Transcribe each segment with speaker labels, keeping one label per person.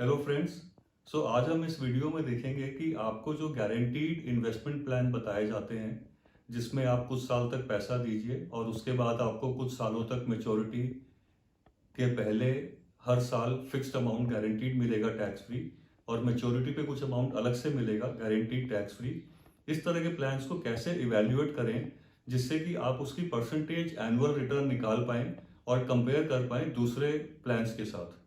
Speaker 1: Hello friends. आज हम इस वीडियो में देखेंगे कि आपको जो गारंटीड इन्वेस्टमेंट प्लान बताए जाते हैं जिसमें आप कुछ साल तक पैसा दीजिए और उसके बाद आपको कुछ सालों तक मेच्योरिटी के पहले हर साल फिक्स्ड अमाउंट गारंटीड मिलेगा टैक्स फ्री, और मेच्योरिटी पे कुछ अमाउंट अलग से मिलेगा गारंटीड टैक्स फ्री। इस तरह के प्लान्स को कैसे इवेल्युएट करें जिससे कि आप उसकी परसेंटेज एनुअल रिटर्न निकाल पाएं और कंपेयर कर पाएं दूसरे प्लान्स के साथ।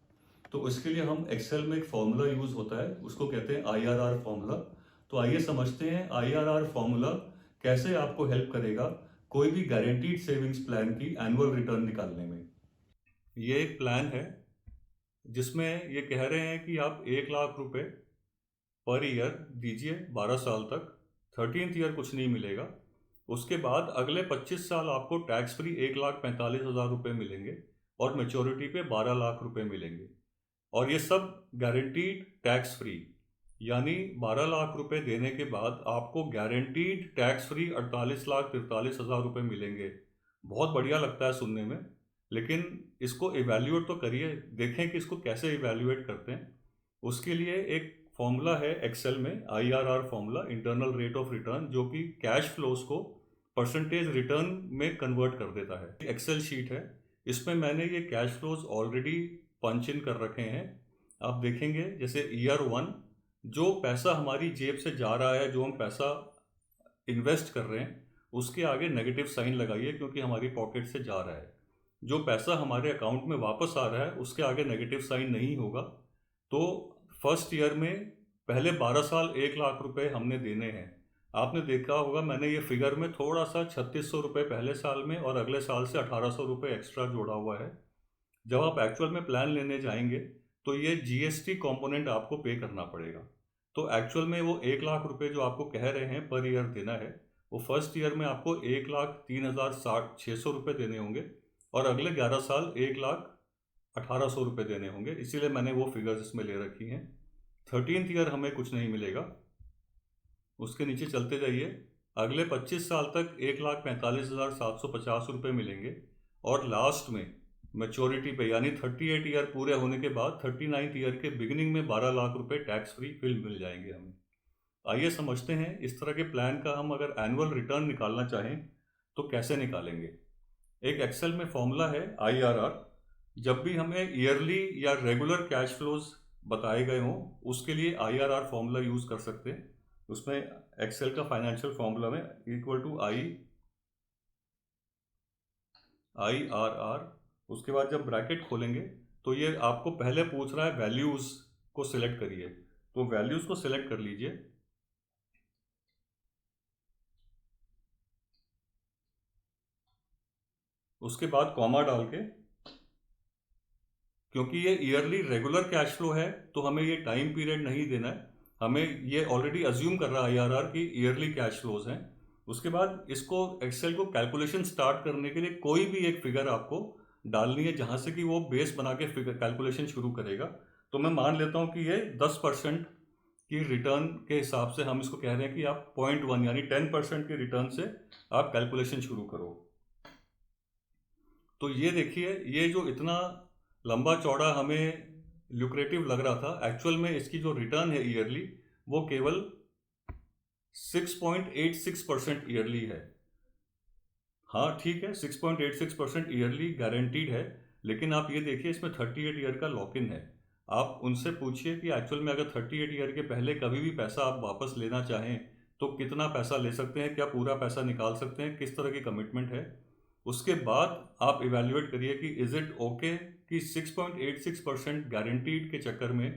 Speaker 1: तो इसके लिए हम एक्सेल में एक फॉर्मूला यूज होता है, उसको कहते हैं आईआरआर फॉर्मूला। तो आइए समझते हैं आईआरआर फॉर्मूला कैसे आपको हेल्प करेगा कोई भी गारंटीड सेविंग्स प्लान की एनुअल रिटर्न निकालने में। ये एक प्लान है जिसमें ये कह रहे हैं कि आप 1 लाख रुपए पर ईयर दीजिए 12 साल तक। 13th ईयर कुछ नहीं मिलेगा। उसके बाद अगले 25 साल आपको टैक्स फ्री 1,45,000 रुपये मिलेंगे और मेच्योरिटी पे 12 लाख रुपए मिलेंगे। और ये सब गारंटीड टैक्स फ्री, यानी 12 लाख रुपए देने के बाद आपको गारंटीड टैक्स फ्री 48,43,000 रुपये मिलेंगे। बहुत बढ़िया लगता है सुनने में, लेकिन इसको इवेल्युएट तो करिए, देखें कि इसको कैसे इवेल्युएट करते हैं। उसके लिए एक फॉर्मूला है एक्सेल में, IRR formula, internal rate of return, जो कि कैश फ्लोज को परसेंटेज रिटर्न में कन्वर्ट कर देता है। एक्सेल शीट है, इसमें मैंने ये कैश फ्लोज ऑलरेडी पंच इन कर रखे हैं। आप देखेंगे जैसे ईयर 1 जो पैसा हमारी जेब से जा रहा है, जो हम पैसा इन्वेस्ट कर रहे हैं, उसके आगे नेगेटिव साइन लगाइए क्योंकि हमारी पॉकेट से जा रहा है। जो पैसा हमारे अकाउंट में वापस आ रहा है उसके आगे नेगेटिव साइन नहीं होगा। तो फर्स्ट ईयर में पहले 12 साल 1 लाख रुपए हमने देने हैं। आपने देखा होगा मैंने ये फिगर में थोड़ा सा 3600 रुपये पहले साल में और अगले साल से 1800 रुपये एक्स्ट्रा जोड़ा हुआ है। जब आप एक्चुअल में प्लान लेने जाएंगे तो ये जीएसटी कंपोनेंट आपको पे करना पड़ेगा। तो एक्चुअल में वो 1 लाख रुपए जो आपको कह रहे हैं पर ईयर देना है, वो फर्स्ट ईयर में आपको 1,03,600 रुपये देने होंगे और अगले 11 साल 1,18,000 रुपये देने होंगे। इसीलिए मैंने वो फिगर्स इसमें ले रखी हैं। 13th ईयर हमें कुछ नहीं मिलेगा। उसके नीचे चलते जाइए, अगले 25 साल तक 1,45,750 रुपये मिलेंगे और लास्ट में मैच्योरिटी पे यानी 38 ईयर पूरे होने के बाद 39th ईयर के बिगिनिंग में 12 लाख रुपए टैक्स फ्री फिल मिल जाएंगे हमें। आइए समझते हैं इस तरह के प्लान का हम अगर एनुअल रिटर्न निकालना चाहें तो कैसे निकालेंगे। एक एक्सेल में फॉर्मूला है आईआरआर। जब भी हमें ईयरली या रेगुलर कैश फ्लोज बताए गए हों उसके लिए आईआरआर फॉर्मूला यूज कर सकते हैं। उसमें एक्सेल का फाइनेंशियल फॉर्मूला में equal to I R R. उसके बाद जब ब्रैकेट खोलेंगे तो ये आपको पहले पूछ रहा है वैल्यूज को सिलेक्ट करिए, तो वैल्यूज को सिलेक्ट कर लीजिए। उसके बाद कॉमा डाल के, क्योंकि ये ईयरली रेगुलर कैश फ्लो है तो हमें ये टाइम पीरियड नहीं देना है, हमें ये ऑलरेडी अज्यूम कर रहा है आईआरआर की ईयरली कैश फ्लोज हैं। उसके बाद इसको एक्सेल को कैलकुलेशन स्टार्ट करने के लिए कोई भी एक फिगर आपको डालनी है जहां से कि वो बेस बना के फिगर कैलकुलेशन शुरू करेगा। तो मैं मान लेता हूं कि ये 10% की रिटर्न के हिसाब से हम इसको कह रहे हैं कि आप 0.1 यानी 10% की रिटर्न से आप कैलकुलेशन शुरू करो। तो ये देखिए, ये जो इतना लंबा चौड़ा हमें ल्यूक्रेटिव लग रहा था, एक्चुअल में इसकी जो रिटर्न है ईयरली वो केवल 6.86% ईयरली है। हाँ ठीक है, 6.86% ईयरली गारंटीड है, लेकिन आप ये देखिए इसमें 38 ईयर का लॉक इन है। आप उनसे पूछिए कि एक्चुअल में अगर 38 ईयर के पहले कभी भी पैसा आप वापस लेना चाहें तो कितना पैसा ले सकते हैं, क्या पूरा पैसा निकाल सकते हैं, किस तरह की कमिटमेंट है। उसके बाद आप इवेल्युएट करिए कि इज इट ओके कि 6.86% गारंटीड के चक्कर में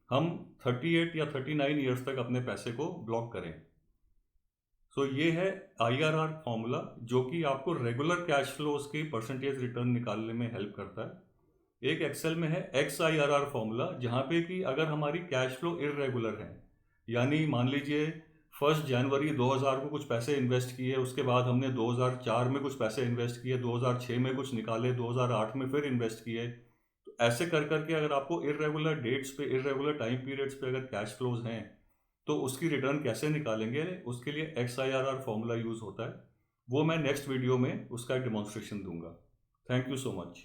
Speaker 1: हम 38 या 39 ईयर्स तक अपने पैसे को ब्लॉक करें। सो ये है आईआरआर फॉर्मूला जो कि आपको रेगुलर कैश फ्लोज की परसेंटेज रिटर्न निकालने में हेल्प करता है। एक एक्सेल में है X I R R formula, जहाँ पे कि अगर हमारी कैश फ्लो इरेगुलर है, यानी मान लीजिए 1 जनवरी 2000 को कुछ पैसे इन्वेस्ट किए, उसके बाद हमने 2004 में कुछ पैसे इन्वेस्ट किए, 2006 में कुछ निकाले, 2008 में फिर इन्वेस्ट किए। तो ऐसे कर करके अगर आपको इरेगुलर डेट्स पे, इरेगुलर टाइम पीरियड्स पे अगर कैश फ्लोज हैं तो उसकी रिटर्न कैसे निकालेंगे, उसके लिए X I R R formula use होता है। वो मैं नेक्स्ट वीडियो में उसका डेमोन्स्ट्रेशन दूंगा। Thank you so much.